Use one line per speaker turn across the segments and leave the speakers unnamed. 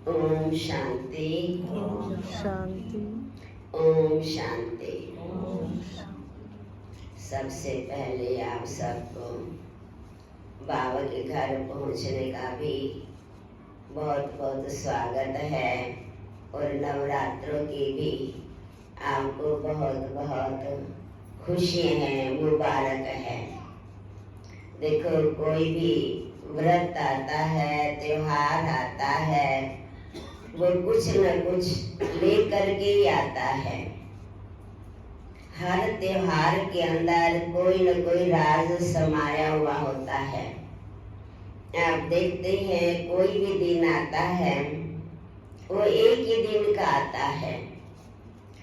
ओम शांति।
ओम शांति।
ओम शांति।
ओम
सबसे पहले आप सबको बाबा के घर पहुंचने का भी बहुत बहुत स्वागत है और नवरात्रों की भी आपको बहुत बहुत खुशियाँ हैं, मुबारक है। देखो, कोई भी व्रत आता है, त्योहार आता है, वो कुछ न कुछ लेकर के ही आता है। हर त्योहार के अंदर कोई न कोई राज समाया हुआ होता है। आप देखते हैं, कोई भी दिन आता है वो एक ही दिन का आता है।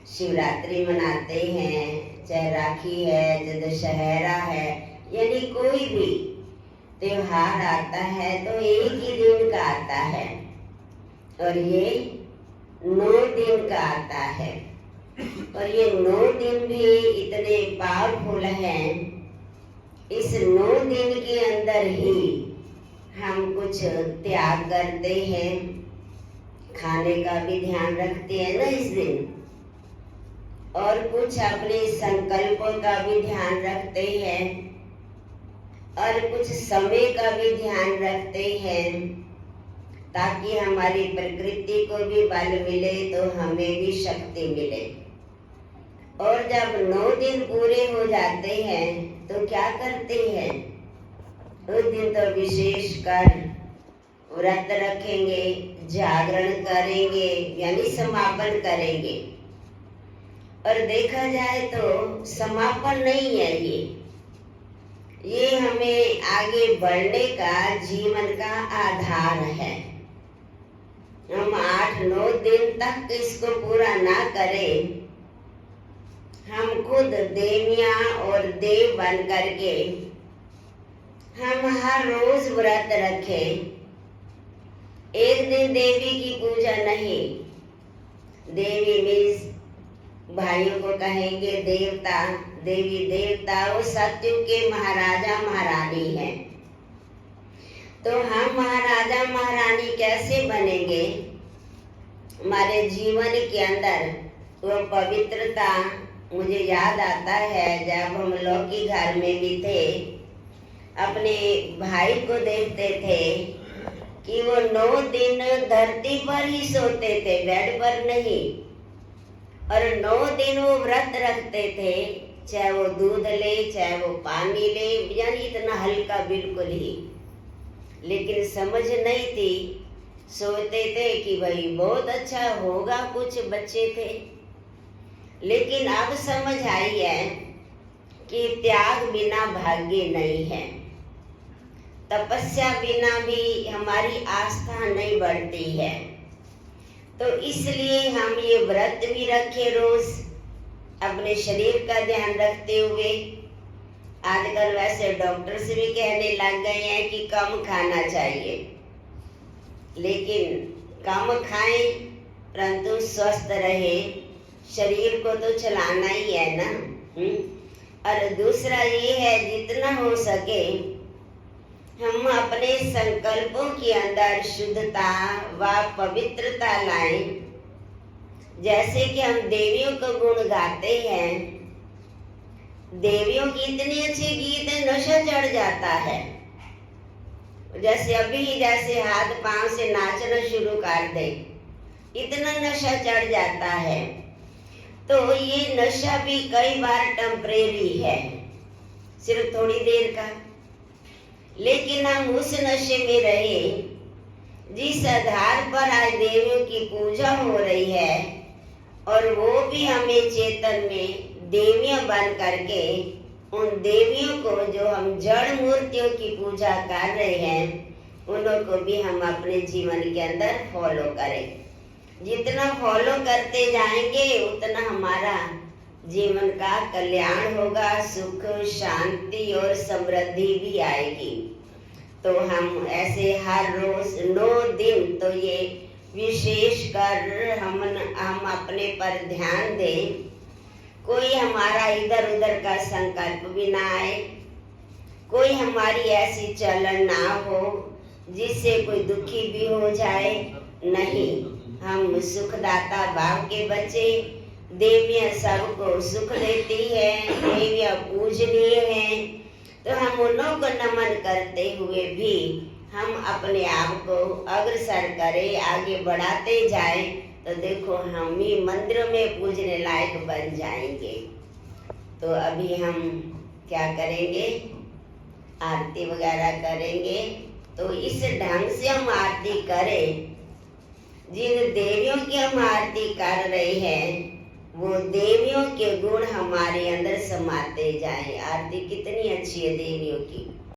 शिवरात्रि मनाते हैं, चाहे राखी है, चाहे दशहरा है, यानी कोई भी त्योहार आता है तो एक ही दिन का आता है और ये 9 दिन का आता है। और ये 9 दिन भी इतने पावरफुल हैं। इस 9 दिन के अंदर ही हम कुछ त्याग करते हैं, खाने का भी ध्यान रखते हैं ना इस दिन, और कुछ अपने संकल्पों का भी ध्यान रखते हैं और कुछ समय का भी ध्यान रखते हैं, ताकि हमारी प्रकृति को भी बल मिले तो हमें भी शक्ति मिले। और जब 9 दिन पूरे हो जाते हैं तो क्या करते हैं? उस दिन तो विशेष कर व्रत रखेंगे, जागरण करेंगे, यानी समापन करेंगे। और देखा जाए तो समापन नहीं है ये हमें आगे बढ़ने का जीवन का आधार है। हम 8-9 दिन तक इसको पूरा ना करें, हम खुद देवियां और देव बन करके हम हर रोज व्रत रखें। एक दिन देवी की पूजा नहीं, देवी मीन्स भाइयों को कहेंगे देवता, देवी देवता, वो सत्युग के महाराजा महारानी हैं। तो हम महाराजा महारानी कैसे बनेंगे? हमारे जीवन के अंदर वो पवित्रता, मुझे याद आता है जब हम लोग के घर में भी थे, अपने भाई को देखते थे कि वो 9 दिन धरती पर ही सोते थे, बेड पर नहीं। और 9 दिन वो व्रत रखते थे, चाहे वो दूध ले, चाहे वो पानी ले, यानी इतना हल्का बिल्कुल ही। लेकिन समझ नहीं थी, सोचते थे कि भाई बहुत अच्छा होगा, कुछ बच्चे थे। लेकिन अब समझ आई है कि त्याग बिना भाग्य नहीं है, तपस्या बिना भी हमारी आस्था नहीं बढ़ती है। तो इसलिए हम ये व्रत भी रखे रोज, अपने शरीर का ध्यान रखते हुए। आजकल वैसे डॉक्टर्स भी कहने लग गए हैं कि कम खाना चाहिए, लेकिन कम खाएं परंतु स्वस्थ रहे, शरीर को तो चलाना ही है ना। और दूसरा ये है, जितना हो सके हम अपने संकल्पों के अंदर शुद्धता व पवित्रता लाएं। जैसे कि हम देवियों को गुण गाते हैं, देवियों की इतने अच्छे गीत है, नशा चढ़ जाता है। जैसे अभी जैसे हाथ पांव से नाचना शुरू कर दे, इतना नशा चढ़ जाता है। तो ये नशा भी कई बार टेम्परेरी है, सिर्फ थोड़ी देर का। लेकिन हम उस नशे में रहे जिस आधार पर आज देवियों की पूजा हो रही है, और वो भी हमें चेतन में देवियां बन करके उन देवियों को, जो हम जड़ मूर्तियों की पूजा कर रहे हैं, उनको भी हम अपने जीवन के अंदर फॉलो करें। जितना फॉलो करते जाएंगे उतना हमारा जीवन का कल्याण होगा, सुख शांति और समृद्धि भी आएगी। तो हम ऐसे हर रोज 9 दिन, तो ये विशेष कर हम अपने पर ध्यान दें, कोई हमारा इधर उधर का संकल्प भी ना आए, कोई हमारी ऐसी चलन ना हो जिससे कोई दुखी भी हो जाए नहीं। हम सुखदाता भाव के बच्चे, देवियां सबको सुख देती है, देवियां पूजनीय हैं, तो हम उन्हों को नमन करते हुए भी हम अपने आप को अग्रसर करें, आगे बढ़ाते जाएं, तो देखो हम ही मंदिर में पूजने लायक बन जाएंगे। तो अभी हम क्या करेंगे, आरती वगैरह करेंगे। तो इस ढंग से हम आरती करें, जिन देवियों की हम आरती कर रहे हैं वो देवियों के गुण हमारे अंदर समाते जाएं। आरती कितनी अच्छी है देवियों की।